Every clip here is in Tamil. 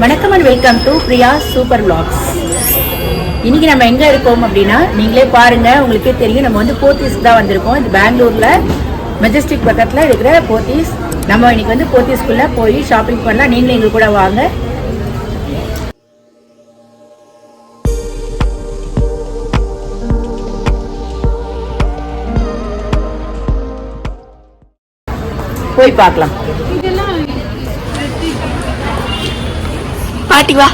வணக்கம் and welcome to Priya super vlogs. இன்னைக்கு நம்ம எங்க இருக்கோம் அப்படின்னா நீங்களே பாருங்க, உங்களுக்கே தெரியும். நம்ம வந்து போத்தீஸ்க்கு தான் வந்திருக்கோம். இது பெங்களூர்ல மெஜஸ்டிக் பக்கத்துல இருக்கிற போத்தீஸ். நம்ம இன்னைக்கு வந்து போத்தீஸ்குள்ள போய் ஷாப்பிங் பண்ணலாம். நீங்களும் எங்க கூட வாங்க. போய் பார்க்கலாம். பாட்டி வா,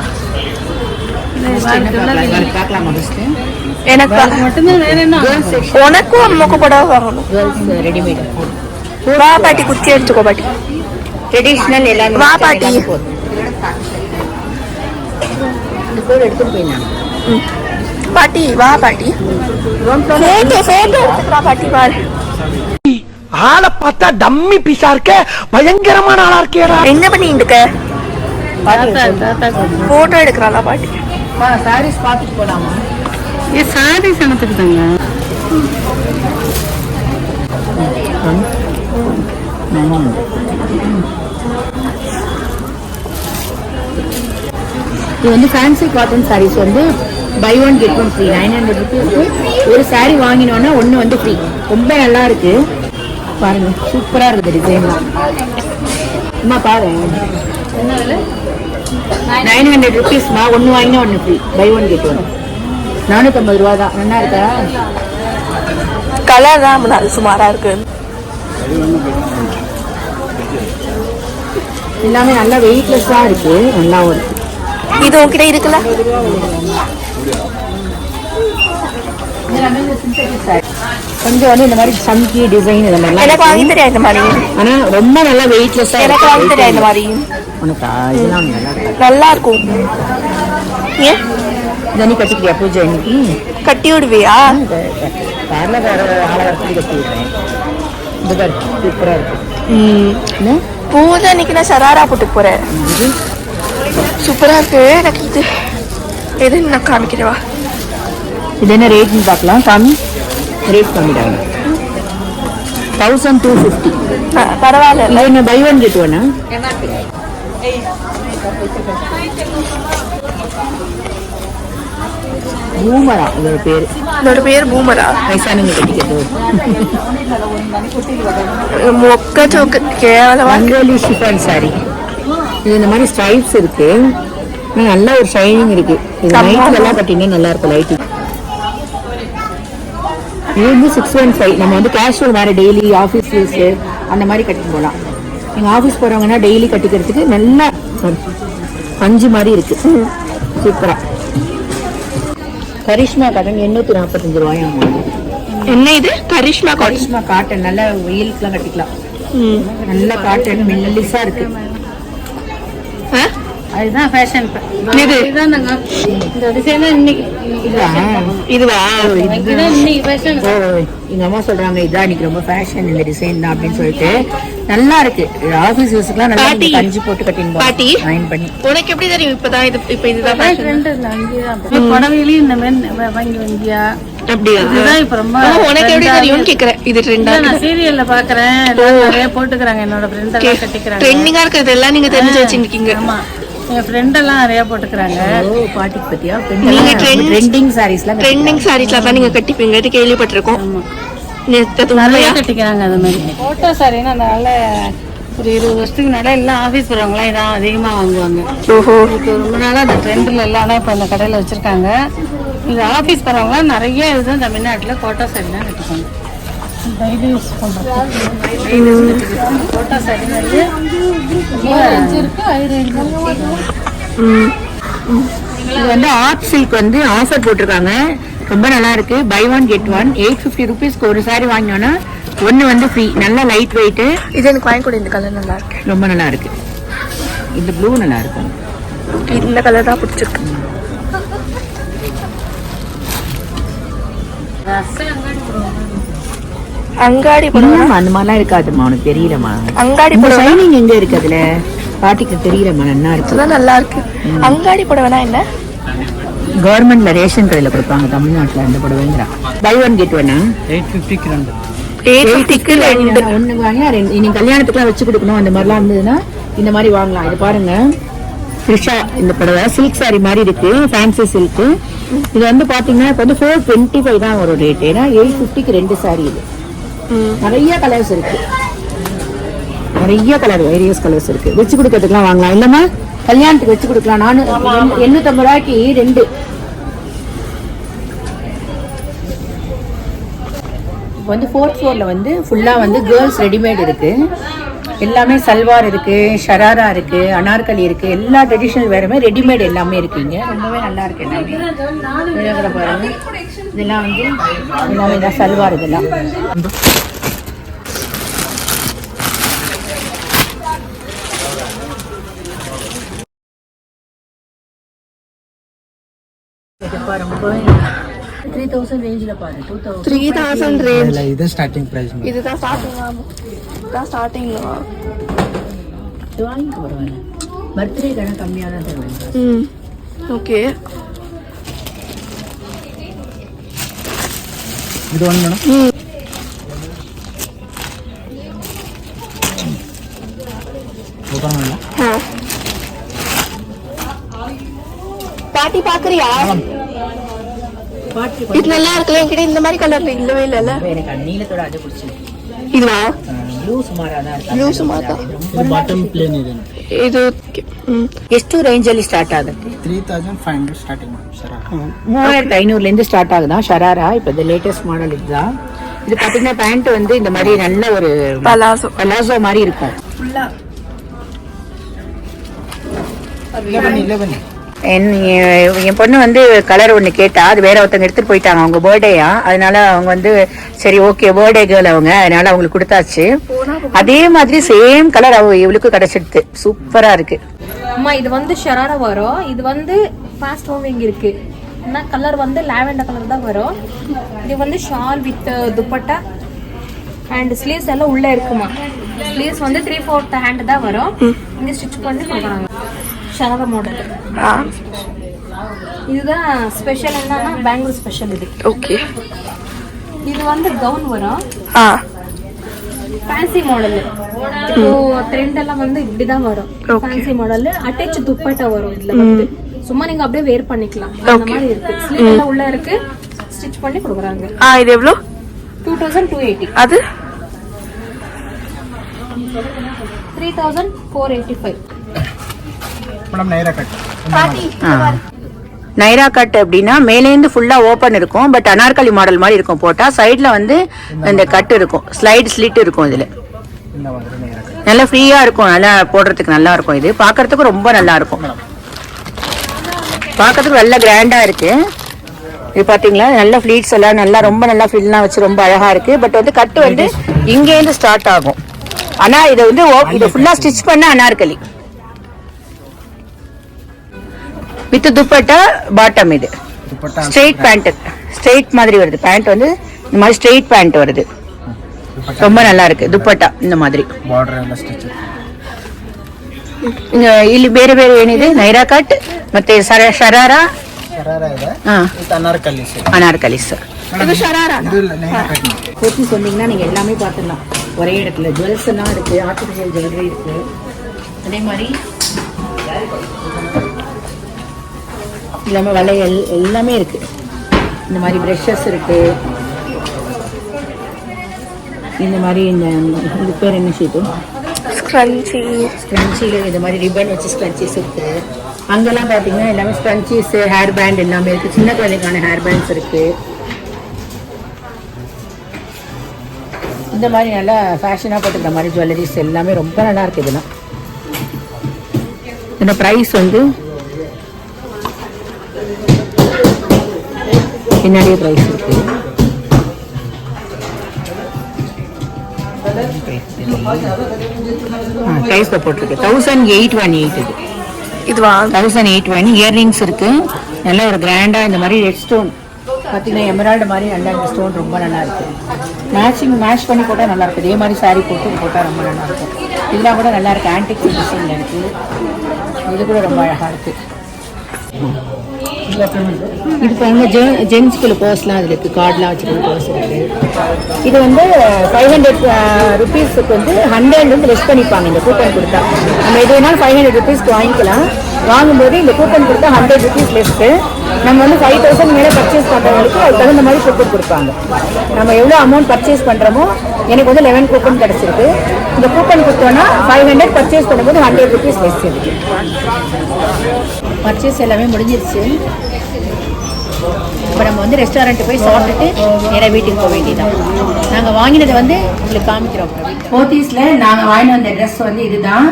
உனக்கும் அம்மாக்கும் புடவை வாங்கணும். ரெடிமேட் வா பாட்டி, குச்சி எடுத்துக்கோ பாட்டி. ட்ரெடிஷ்னல் எல்லாமே வா பாட்டி. எடுத்துட்டு போயிடலாம். பாட்டி வா பாட்டி. எடுத்துக்கிறா பாட்டி. பாரு, ஆளை பார்த்தா டம்மி பீஸா இருக்க, பயங்கரமான ஆளா இருக்கேடா. என்ன பண்ணிட்டு இருக்க? போட்டோ எடுக்கிறாளா பாட்டி? சாரீஸ் பார்த்துட்டு போலாமா? சாரீஸ் எனக்கு தாங்க. இது வந்து ஃபேன்சி காட்டன் சாரீஸ் வந்து buy one get one free. 900 rupees ஒரு சாரீ வாங்கினோன்னா ஒன்று வந்து ஃப்ரீ. ரொம்ப நல்லா இருக்கு பாருங்க, சூப்பரா இருக்குது டிசைன்லாம். அம்மா பாரு, 900 rupeesமா. ஒன்று வாங்கினா ஒன்று free, buy one get one. 450 ரூபா தான். நல்லா இருக்கா? கலர் தான் சுமாரா இருக்கு. எல்லாமே நல்லா வெயிட்லெஸ்ஸா இருக்கு, நல்லாவும் இருக்கு. இது உங்ககிட்ட இருக்குல்ல? கொஞ்சம் வந்து இந்த மாதிரி சம்கி டிசைன் இதெல்லாம் எனக்கு வாங்கி தெரியாது இந்த மாதிரி. ஆனா ரொம்ப நல்லா வெயிட்லெஸ்ஸா. எனக்கு வாங்கி தெரியாது இந்த மாதிரி. உனக்கா? இதெல்லாம் நல்லா இருக்கும். ஏன் தனி கட்டிக்கிறியா பூஜை இன்னைக்கு? கட்டி விடுவியா? வேற ஆளவரத்துக்கு கட்டி விடுறேன். இந்த பாரு, சூப்பரா இருக்கு. பூஜை இன்னைக்கு நான் சராரா போட்டு போறேன். சூப்பரா இருக்கு. எனக்கு இது எது நான் காமிக்கிறவா? இது என்ன ரேட்னு பார்க்கலாம். சாமி ரேட் பண்ணிட்டாங்க. 1250. பரவாயில்ல. இது என்ன பை ஒன் கெட் ஒன்னா? பூமரா இதோட பேரு. இதோட பேர் பூமரா. வயசானவங்க கட்டிக்கிறது. மொக்க சோக்கு கேவலமா. Rangoli chiffon sorry. இது இந்த மாதிரி ஸ்ட்ரைப்ஸ் இருக்கு, நல்ல ஒரு ஷைனிங் இருக்கு. இது நைட்ல எல்லாம் கட்டினா நல்லா இருக்கும் லைட்டிங். இது வந்து 615. நம்ம வந்து கேஷுவல் வேற டெய்லி ஆஃபீஸ் யூஸ் அந்த மாதிரி கட்டிட்டு போகலாம். எங்கள் ஆஃபீஸ் போகிறவங்கன்னா டெய்லி கட்டிக்கிறதுக்கு நல்லா பஞ்சு மாதிரி இருக்கு, சூப்பரா. கரிஷ்மா காட்டன் 845 ரூபாயும். என்ன இது? கரிஷ்மா கரிஷ்மா காட்டன். நல்ல வெயிலுக்குலாம் கட்டிக்கலாம். நல்ல காட்டன் மெல்லிசா இருக்கு. அதுதான் ஃபேஷன். இதுதான் நாங்க இந்த டிசைன் இன்னைக்கு. இதுவா? இதுதான் இன்னைக்கு ஃபேஷன். எங்க அம்மா சொல்றாங்க இதான் இன்னைக்கு ரொம்ப ஃபேஷன் இந்த டிசைன் தான் அப்படின்னு சொல்லிட்டு. நல்லா இருக்கு. ஆபீஸ் யூஸ்க்குலாம் நல்லா கஞ்சி போட்டு கட்டின்னு பாட்டி அயன் பண்ணி. உனக்கு எப்படி தெரியும்? இப்பதான் இதுதான் ட்ரெண்ட் இல்ல. அங்கேதான் புடவையிலயும் இந்த மாதிரி வாங்கி வந்தியா? அப்படியா? இதுதான் இப்ப ரொம்ப. உனக்கு எப்படி தெரியும்னு கேக்குறேன். இது ட்ரெண்டா? நான் சீரியல்ல பாக்குறேன், நிறைய போட்டுக்கிறாங்க. என்னோட ஃப்ரெண்ட் எல்லாம் கட்டிக்கிறாங்க. ட்ரெண்டிங்கா இருக்கிறது எல்லாம் நீங்க தெரிஞ்சு வச்சிருக்கீங்க. ஆமா, என் ஃப்ரெண்ட் எல்லாம் நிறைய போட்டுக்கிறாங்க. பாட்டிக்கு பத்தியா? நீங்க ட்ரெண்டிங் சாரீஸ்லாம் தான் நீங்க கட்டிப்பீங்க, கேள்விப்பட்டிருக்கோம். நிறைய கட்டிக்கிறாங்க அது மாதிரி. போட்டோ சாரின்னா அதனால ஒரு 20 வருஷத்துக்கு முன்னாடி எல்லாம் ஆஃபீஸ் போறவங்களாம் இதான் அதிகமா வாங்குவாங்க. இப்போ ரொம்ப நாளா அந்த ட்ரெண்ட்ல எல்லாம் இப்போ இந்த கடையில வச்சிருக்காங்க. இது ஆஃபீஸ் போறவங்களாம் நிறைய இதுதான் தமிழ்நாட்டுல போட்டோ சாரி தான் கட்டிப்பாங்க. டெய்லி யூஸ் பண்றோம். போட்டோ சாரி வந்து இருக்கு. இது வந்து ஆர்ட் சில்க் வந்து ஆஃபர் போட்டிருக்காங்க. ரொம்ப நல்லா இருக்கு. Buy one get one. 850 rupeesக்கு ஒரு சாரி வாங்கினோன்னா ஒன்று வந்து ஃப்ரீ. நல்ல லைட் வெயிட். இது எனக்கு வாங்கி கூட. இந்த கலர் நல்லா இருக்கு. ரொம்ப நல்லா இருக்கு. இந்த ப்ளூ நல்லா இருக்கு. இந்த கலர் தான் பிடிச்சிருக்கு. அங்காடி போடுவோம். அந்த மாதிரிலாம் இருக்காதுமா, உனக்கு தெரியலமா? அங்காடி போடுவோம். ஷைனிங் எங்க இருக்கு அதுல? பாட்டிக்கு தெரியலமா, நல்லா இருக்கு. நல்லா இருக்கு. அங்காடி போடுவேனா என்ன? கவர்மெண்ட்ல ரேஷன் கடையில கொடுப்பாங்க தமிழ்நாட்டுல. அந்த புடவைங்கிறா பை ஒன் கெட் ஒன்னா? 850க்கு 2. 850க்கு 2. ஒண்ணு வாங்கினா நீங்க கல்யாணத்துக்குலாம் வச்சு கொடுக்கணும். அந்த மாதிரிலாம் இருந்ததுன்னா இந்த மாதிரி வாங்கலாம். இது பாருங்க, த்ரிஷா இந்த புடவை சில்க் சாரி மாதிரி இருக்கு, ஃபேன்சி சில்க். இது வந்து பாத்தீங்கன்னா இப்போ வந்து 425 தான் ஒரு ரேட். ஏன்னா 850க்கு 2 சாரி. இது நிறைய கலர்ஸ் இருக்கு, நிறைய கலர் வேரியஸ் கலர்ஸ் இருக்கு. வச்சு கொடுக்கறதுக்குலாம் வாங்கலாம் இல்லம்மா, கல்யாணத்துக்கு வச்சு கொடுக்கலாம். 850 ரூபாய்க்கு 2. இப்போ வந்து 4th ஃப்ளோர்ல வந்து ஃபுல்லா வந்து கேர்ள்ஸ் ரெடிமேட் இருக்கு. எல்லாமே சல்வார் இருக்கு, ஷராரா இருக்கு, அனார்கலி இருக்கு, எல்லா ட்ரெடிஷனல் வேறுமே ரெடிமேட் எல்லாமே இருக்குங்க. ரொம்பவே நல்லா இருக்கு எல்லாமே. கூட பாருங்க, இதெல்லாம் வந்து எல்லாமே தான் சல்வார். இதெல்லாம் ரொம்பவே 3000 ரேஞ்சில் பாரு. 3000 ரேஞ்ச். இது ஸ்டார்டிங் பிரைஸ். இதுதான் ஸ்டார்டிங்ல இது வாங்கிக்க பரவாயில்ல. பர்த்டே கடை கம்மியாக தான் தருவேன். ஓகே. இது ஒன்று மேடம். பாட்டி பாக்குறியா? இது நல்லா இருக்குல்ல. என்கிட்ட இந்த மாதிரி கலர்ல இல்லவே இல்லைல்ல. எனக்கு நீலத்தோட அது பிடிச்சிருக்கு. இதுவா? ப்ளூ சுமாரா தான் இருக்கு. ப்ளூ சுமாரா. ಇದು ಬಾಟಮ್ ಪ್ಲೇನ್ ಇದೆ. ಇದು ಎಷ್ಟು ರೇಂಜ್ ಅಲ್ಲಿ ಸ್ಟಾರ್ಟ್ ಆಗುತ್ತೆ? 3500 ಸ್ಟಾರ್ಟಿಂಗ್ ಶರಾರಾ. 3500 இருந்து ஸ்டார்ட் ஆகுதா ஷராரா. இப்போ இந்த லேட்டஸ்ட் மாடல் இதுதான். இது பாத்தீங்கன்னா பேண்ட் வந்து இந்த மாதிரி நல்ல ஒரு பலாசோ மாதிரி இருக்கும். ஃபுல்லா என் பொண்ணு வந்து கலர் ஒன்று கேட்டா, அது வேற ஒருத்தவங்க எடுத்துட்டு போயிட்டாங்க, அவங்க பர்த்டேயா. அதனால அவங்க வந்து சரி ஓகே பர்த்டே கேர்ள் அவங்க, அதனால அவங்களுக்கு கொடுத்தாச்சு. அதே மாதிரி சேம் கலர் இவளுக்கு கிடைச்சிடுது. சூப்பரா இருக்கு. அம்மா இது வந்து ஷராரா வரும். இது வந்து ஃபாஸ்ட் மூவிங் இருக்கு. என்ன கலர் வந்து லாவெண்டர் கலர் தான் வரும். இது வந்து shawl with dupatta and sleeves எல்லாம் உள்ள இருக்குமா. ஸ்லீவ்ஸ் வந்து 3/4 ஹேண்ட் தான் வரும். இங்க ஸ்டிச் பண்ணி கொடுக்குறாங்க. ஷராரா மாடல் இதுதான் ஸ்பெஷல். என்னன்னா பெங்களூர் ஸ்பெஷல் இது. ஓகே. இது வந்து கவுன் வரும். Fancy model. ட்ரெண்ட் எல்லாம் வந்து இப்படிதான் வரும். ஃபேன்சி மாடல் அட்டாச் துப்பட்டா வரும். இதுல வந்து சும்மா நீங்க அப்படியே வேர் பண்ணிக்கலாம். அந்த மாதிரி இருக்கு. ஸ்லீவ் எல்லாம் உள்ள இருக்கு. ஸ்டிச் பண்ணி கொடுக்குறாங்க. இது எவ்வளவு? 2280. அது 3485. Madam Naira cut. Naira cut அப்படின்னா மேலேந்து ஃபுல்லா ஓப்பன் இருக்கும். பட் அனார்கலி மாடல் மாதிரி இருக்கும். போட்டா சைட்ல வந்து இந்த கட் இருக்கும், ஸ்லைட் ஸ்லிட் இருக்கும். இதுல நல்லா ஃப்ரீயா இருக்கும், நல்லா போடுறதுக்கு நல்லா இருக்கும். இது பாக்குறதுக்கு ரொம்ப நல்லா இருக்கும். பாக்கிறதுக்கு நல்ல கிராண்டா இருக்கு. இது பாத்தீங்களா, நல்ல ஃபிளீட்ஸ் எல்லாம் நல்லா ரொம்ப நல்லா ஃபில்லாம் வச்சு ரொம்ப அழகா இருக்கு. பட் வந்து கட்டு வந்து இங்க இருந்து ஸ்டார்ட் ஆகும். ஆனா இதை வந்து இதை ஃபுல்லா ஸ்டிச் பண்ண அனார்கலி வித் துப்பட்டா பாட்டம். இது ஸ்ட்ரெயிட் பேண்ட், ஸ்ட்ரெயிட் மாதிரி வருது. பேண்ட் வந்து இந்த மாதிரி ஸ்ட்ரெயிட் பேண்ட் வருது. ரொம்ப நல்லா இருக்கு. துப்பட்டா இந்த மாதிரி ಬಾರ್ಡರ್ ಎಲ್ಲ ಸ್ಟಿಚ್. ಇಲ್ಲಿ ಬೇರೆ ಬೇರೆ ಏನಿದೆ, ನೈರಾ ಕಟ್ ಮತ್ತೆ ಶರಾರಾ ಇದೆ. ಇದು ಅನಾರ್ಕಲಿಸ್. அனார்கலிஸ். இது ஷராரா. ಇದು ನೈರಾ ಕಟ್. போத்தி சொன்னீங்கன்னா நீங்க எல்லாமே பார்த்துடலாம் ஒரே இடத்துல. ஜுவல்ஸ் எல்லாம் இருக்கு, ஆர்டிஃபிஷியல் ஜுவல்லரி இருக்கு. அதே மாதிரி எல்லாமே வளையல் எல்லாமே இருக்கு. இந்த மாதிரி ப்ரஷஸ் இருக்கு. இந்த மாதிரி இந்த பேர் என்ன ஷீட்டு, ஸ்க்ரன்ச்சியில் இந்த மாதிரி ரிப்பன் வச்சு ஸ்க்ரன்ச்சீஸ் இருக்கு. அங்கெல்லாம் பார்த்தீங்கன்னா எல்லாமே ஸ்க்ரன்ச்சீஸ், ஹேர் பேண்ட் எல்லாமே இருக்கு. சின்ன குழந்தைக்கான ஹேர் பேண்ட்ஸ் இருக்கு. இந்த மாதிரி நல்லா ஃபேஷனாக போட்டுக்கிற மாதிரி ஜுவல்லரிஸ் எல்லாமே ரொம்ப நல்லா இருக்கு. இதெல்லாம் இதோட ப்ரைஸ் வந்து பின்னாடியே ப்ரைஸ் இருக்கு. ப்ரைஸ் போட்டிருக்கு 1818. இதுவா? 1818. இயர்ரிங்ஸ் இருக்கு. நல்ல ஒரு கிராண்டா இந்த மாதிரி ரெட் ஸ்டோன் பார்த்தீங்கன்னா எமரால்டு மாதிரி நல்லா இந்த ஸ்டோன் ரொம்ப நல்லா இருக்கு. மேட்ச் பண்ணி போட்டால் நல்லா இருக்கு. இதே மாதிரி சாரீ போட்டு போட்டால் ரொம்ப நல்லா இருக்கும். இதெல்லாம் கூட நல்லா இருக்கு. ஆன்டிக் ஃபினிஷிங்ல இருக்கு. இது கூட ரொம்ப அழகா இருக்கு. இது பாருங்க, ஜென்ஸ்குள்ள பர்ஸ்லாம் அதில் இருக்குது. கார்டெலாம் வச்சுருக்க பர்ஸ் இருக்குது. இது வந்து 500 ருபீஸுக்கு வந்து 100 வந்து லெஸ் பண்ணிப்பாங்க. இந்த கூப்பன் கொடுத்தா நம்ம எது வேணாலும் 500 ருபீஸ்க்கு வாங்கிக்கலாம். வாங்கும்போது இந்த கூப்பன் கொடுத்தா 100 rupees லெஸ்ட்டு. நம்ம வந்து 5,000 மேலே பர்ச்சேஸ் பண்ணுறவங்களுக்கு அதுக்கு தகுந்த மாதிரி கூப்பன் கொடுப்பாங்க. நம்ம எவ்வளோ அமௌண்ட் பர்ச்சேஸ் பண்ணுறோமோ எனக்கு வந்து 11 கூப்பன் கிடச்சிருக்கு. இந்த கூப்பன் கொடுத்தோன்னா 500 பர்ச்சேஸ் பண்ணும்போது 100 rupees லெஸ் இருக்கு. பர்ச்சேஸ் எல்லாமே முடிஞ்சிருச்சு. இப்போ நம்ம வந்து ரெஸ்டாரண்ட்டு போய் சாப்பிட்டுட்டு நேராக வீட்டுக்கு போக வேண்டியதான். நாங்கள் வாங்கினதை வந்து உங்களுக்கு காமிக்கிறோம். போத்தீஸில் நாங்கள் வாங்கின அந்த ட்ரெஸ் வந்து இதுதான்.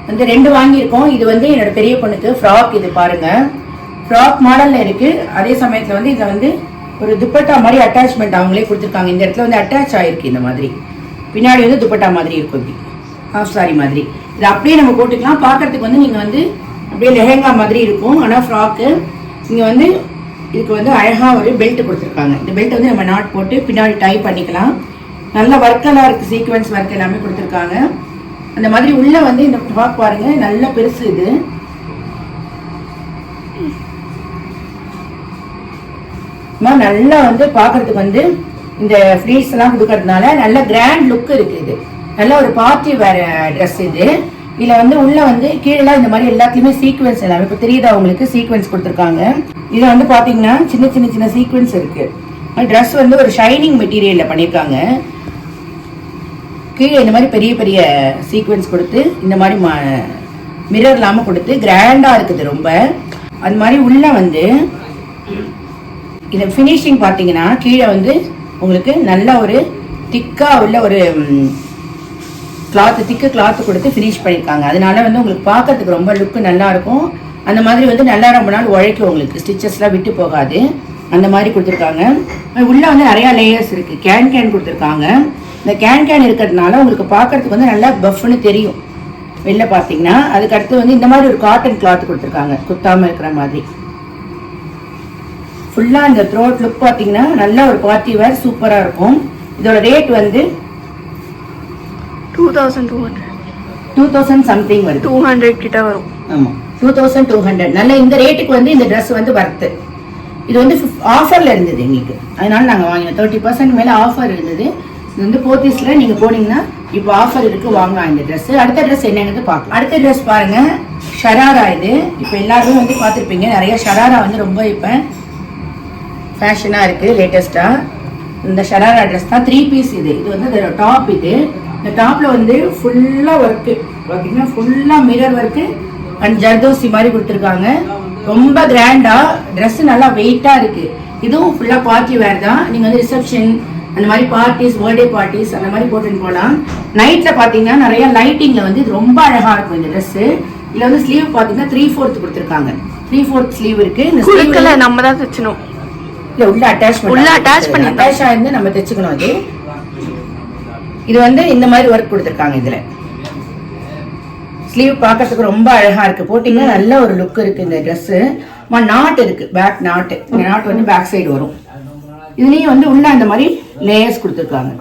வந்து 2 வாங்கியிருக்கோம். இது வந்து என்னோட பெரிய பொண்ணுக்கு ஃப்ராக். இது பாருங்க, ஃப்ராக் மாடலில் இருக்கு. அதே சமயத்தில் வந்து இதில் வந்து ஒரு துப்பட்டா மாதிரி அட்டாச்மெண்ட் அவங்களே கொடுத்துருக்காங்க. இந்த இடத்துல வந்து அட்டாச் ஆயிருக்கு. இந்த மாதிரி பின்னாடி வந்து துப்பட்டா மாதிரி இருக்கும், இப்படி ஹாஃப் சாரி மாதிரி. இது அப்படியே நம்ம போட்டுக்கலாம். பார்க்கறதுக்கு வந்து நீங்கள் வந்து அப்படியே லெஹங்கா மாதிரி இருக்கும். ஆனால் ஃப்ராக்கு இங்கே வந்து இதுக்கு வந்து அழகாக ஒரு பெல்ட் கொடுத்துருக்காங்க. இந்த பெல்ட் வந்து நம்ம நாட் போட்டு பின்னாடி டை பண்ணிக்கலாம். நல்ல ஒர்க்கெல்லாம் இருக்குது, சீக்வன்ஸ் ஒர்க் எல்லாமே கொடுத்துருக்காங்க. அந்த மாதிரி உள்ள வந்து இந்த ஃப்ராக் பாருங்க, நல்ல பெருசு. இது நல்லா வந்து பார்க்கறதுக்கு வந்து இந்த ஃப்ளீட்ஸ் எல்லாம் கொடுக்கறதுனால நல்ல கிராண்ட் லுக் இருக்குது. இது நல்ல ஒரு பார்ட்டி வேற ட்ரெஸ். இது இதுல வந்து உள்ள வந்து கீழே இந்த மாதிரி எல்லாத்துலயுமே சீக்வன்ஸ் எல்லாமே இப்போ தெரியுதா உங்களுக்கு, சீக்வன்ஸ் கொடுத்துருக்காங்க. இதை வந்து பாத்தீங்கன்னா சின்ன சின்ன சின்ன சீக்வன்ஸ் இருக்கு. ட்ரெஸ் வந்து ஒரு ஷைனிங் மெட்டீரியல்ல பண்ணியிருக்காங்க. கீழே இந்த மாதிரி பெரிய பெரிய சீக்வன்ஸ் கொடுத்து இந்த மாதிரி மிரர் இல்லாம கொடுத்து கிராண்டா இருக்குது ரொம்ப. அது மாதிரி உள்ள வந்து இந்த ஃபினிஷிங் பாத்தீங்கன்னா கீழே வந்து உங்களுக்கு நல்ல ஒரு திக்கா உள்ள ஒரு திக்கு கிளாத் கொடுத்து ஃபினிஷ் பண்ணியிருக்காங்க. அதனால வந்து உங்களுக்கு பார்க்கறதுக்கு ரொம்ப லுக்கு நல்லா இருக்கும். அந்த மாதிரி வந்து நல்லா ரொம்ப நாள் உழைக்கும், உங்களுக்கு ஸ்டிச்சஸ்லாம் விட்டு போகாது. அந்த மாதிரி கொடுத்துருக்காங்க. உள்ள வந்து நிறைய லேயர்ஸ் இருக்கு. கேன் கொடுத்துருக்காங்க. இந்த கேன் இருக்கிறதுனால உங்களுக்கு பார்க்கறதுக்கு வந்து நல்லா பஃப்னு தெரியும் வெளில பார்த்தீங்கன்னா. அதுக்கு அடுத்து வந்து இந்த மாதிரி ஒரு காட்டன் கிளாத் கொடுத்துருக்காங்க, குத்தாம இருக்கிற மாதிரி. ஃபுல்லா இந்த த்ரோட் லுக் பார்த்தீங்கன்னா நல்ல ஒரு பார்ட்டி வேர் சூப்பரா இருக்கும். இதோட ரேட் வந்து 2200 சம்திங் வருது. 200 கிட்ட வரும். ஆமா, 2200. நல்ல இந்த ரேட்டுக்கு வந்து இந்த ட்ரெஸ் வந்து வர்த்து. இது வந்து ஆஃபர்ல இருந்தது எங்களுக்கு, அதனால நாங்க வாங்கினோம். 30% மேல ஆஃபர் இருந்தது. இது வந்து போத்தீஸ்ல நீங்க போனீங்கன்னா இப்போ ஆஃபர் இருக்கு, வாங்கலாம் இந்த ட்ரெஸ். அடுத்த ட்ரெஸ் என்னன்னு பார்க்கலாம். அடுத்த ட்ரெஸ் பாருங்க, ஷராரா. இது இப்போ எல்லாருமே வந்து பார்த்துருப்பீங்க, நிறைய ஷராரா வந்து ரொம்ப இப்போ ஃபேஷனா இருக்கு லேட்டஸ்டா. இந்த ஷராரா ட்ரெஸ் தான் 3 பீஸ். இது வந்து டாப். இது இந்த டாப்ல வந்து ஃபுல்லா ஒர்க்கு பார்த்தீங்கன்னா ஃபுல்லா மிரர் ஒர்க்கு அண்ட் ஜர்தோசி மாதிரி கொடுத்துருக்காங்க. ரொம்ப கிராண்டா ட்ரெஸ், நல்லா வெயிட்டா இருக்கு. இதுவும் ஃபுல்லா பார்ட்டி வேர் தான். நீங்க வந்து ரிசப்ஷன் அந்த மாதிரி பார்ட்டிஸ், பர்த்டே பார்ட்டிஸ் அந்த மாதிரி போட்டுன்னு போகலாம். நைட்ல பாத்தீங்கன்னா நிறைய லைட்டிங்ல வந்து இது ரொம்ப அழகா இருக்கும் இந்த ட்ரெஸ். இதுல வந்து ஸ்லீவ் பாத்தீங்கன்னா 3/4 கொடுத்துருக்காங்க. 3/4 ஸ்லீவ் இருக்கு. இந்த ஸ்லீவ்ல நம்ம தான் தைச்சணும். இல்ல உள்ள அட்டாச் பண்ணி அட்டாச் ஆயிருந்து நம்ம தைச்சுக்கணும். அது இது வந்து இந்த மாதிரி ஒர்க் கொடுத்துருக்காங்க. இதுல ஸ்லீவ் பார்க்கறதுக்கு ரொம்ப அழகா இருக்கு. போட்டீங்கன்னா நல்ல ஒரு லுக் இருக்கு இந்த ட்ரெஸ். நாட் இருக்கு, பேக் நாட். இந்த நாட் வந்து பேக் சைடு வரும். இதுலயும் வந்து உள்ள அந்த மாதிரி லேயர்ஸ் கொடுத்துருக்காங்க.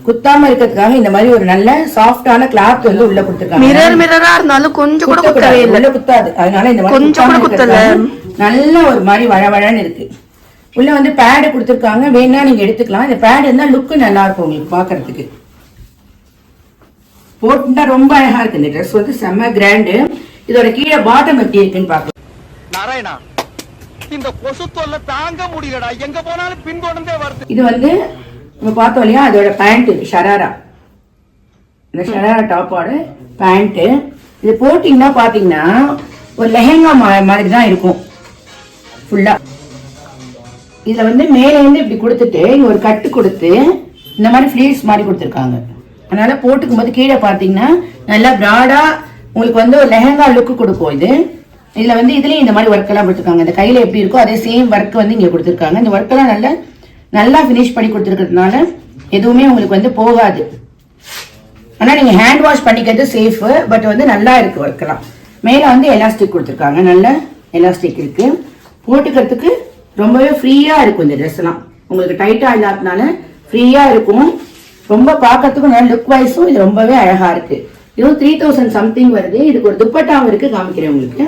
குத்தாம இருக்கிறதுக்காக இந்த மாதிரி ஒரு நல்ல சாஃப்டான கிளாத் வந்து உள்ள கொடுத்துருக்காங்க. மிரரா இருந்தாலும் கொஞ்சம் கூட குத்தவே இல்ல. உள்ள குத்தாது. அதனால இந்த மாதிரி கொஞ்சம் கூட குத்தல. நல்ல ஒரு மாதிரி வழவழன்னு இருக்கு. உள்ள வந்து பேடு கொடுத்துருக்காங்க, வேணா நீங்க எடுத்துக்கலாம். இந்த பேடு இருந்தா லுக்கு நல்லா இருக்கும் உங்களுக்கு பாக்குறதுக்கு. போட்டுட்டா ரொம்ப அழகா இருக்கு இந்த ட்ரெஸ் வந்து செம்ம கிராண்டு. இதோட கீழே பாட்டம் எப்படி இருக்குன்னு பாக்கலாம். நாராயணா, இந்த கொசு தொல்லை தாங்க முடியலடா, எங்க போனாலும் பின்தொடர்ந்தே வருது. இது வந்து நம்ம பார்த்தோம் இல்லையா, அதோட பேண்ட் ஷராரா. இந்த ஷராரா டாப்போட பேண்ட். இது போட்டீங்கன்னா பாத்தீங்கன்னா ஒரு லெஹங்கா மாதிரி தான் இருக்கும் ஃபுல்லா. இதுல வந்து மேல இருந்து இப்படி கொடுத்துட்டு ஒரு கட்டு கொடுத்து இந்த மாதிரி ஃபிளீட்ஸ் மாதிரி கொடுத்துருக்காங்க. அதனால போட்டுக்கும் போது கீழே பாத்தீங்கன்னா நல்லா பிராடா உங்களுக்கு வந்து ஒரு லெஹங்கா லுக்கு கொடுக்கும். இதுல வந்து இதுலயும் இந்த மாதிரி ஒர்க் எல்லாம் கொடுத்துருக்காங்க. இந்த கையில எப்படி இருக்கோ அதே சேம் ஒர்க் வந்து இங்க கொடுத்துருக்காங்க. இந்த ஒர்க் எல்லாம் நல்லா பினிஷ் பண்ணி கொடுத்துருக்கிறதுனால எதுவுமே உங்களுக்கு வந்து போகாது. ஆனா நீங்க ஹேண்ட் வாஷ் பண்ணிக்கிறது சேஃப். பட் வந்து நல்லா இருக்கு ஒர்க் எல்லாம். மேல வந்து எலாஸ்டிக் கொடுத்துருக்காங்க, நல்ல எலாஸ்டிக் இருக்கு. போட்டுக்கிறதுக்கு ரொம்பவே ஃப்ரீயா இருக்கும் இந்த ட்ரெஸ் எல்லாம். உங்களுக்கு டைட்டா இல்லாதனால ஃப்ரீயா இருக்கும். ரொம்ப பார்க்கறதுக்கும் நல்ல லுக் வைஸும் இது ரொம்பவே அழகா இருக்கு. இதுவும் 3000 சம்திங் வருது. இதுக்கு ஒரு துப்பட்டாவும் இருக்கு, காமிக்கிறேன் உங்களுக்கு.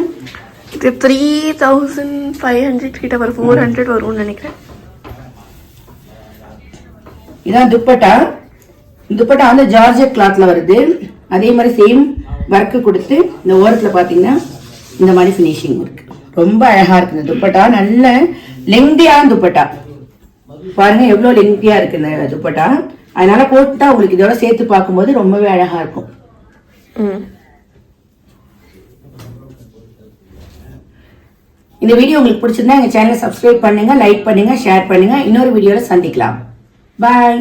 இது 3500 கிட்ட வரும், 400 வரும்னு நினைக்கிறேன். இதான் துப்பட்டா. துப்பட்டா வந்து ஜார்ஜெட் கிளாத்ல வருது. அதே மாதிரி சேம் ஒர்க்கு கொடுத்து இந்த ஓரத்தில் பார்த்தீங்கன்னா இந்த மாதிரி ஃபினிஷிங் இருக்கு. ரொம்ப அழகா இருக்கு இந்த துப்பட்டா. நல்ல லெங்தியான துப்பட்டா பாருங்க, எவ்வளோ லெங்தியா இருக்கு இந்த துப்பட்டா. அதனால போட்டா உங்களுக்கு இதோட சேர்த்து பார்க்கும்போது ரொம்பவே அழகா இருக்கும். இந்த வீடியோ உங்களுக்கு பிடிச்சிருந்தா எங்க சேனலை சப்ஸ்கிரைப் பண்ணுங்க, லைக் பண்ணுங்க, ஷேர் பண்ணுங்க. இன்னொரு வீடியோல சந்திக்கலாம். பாய்.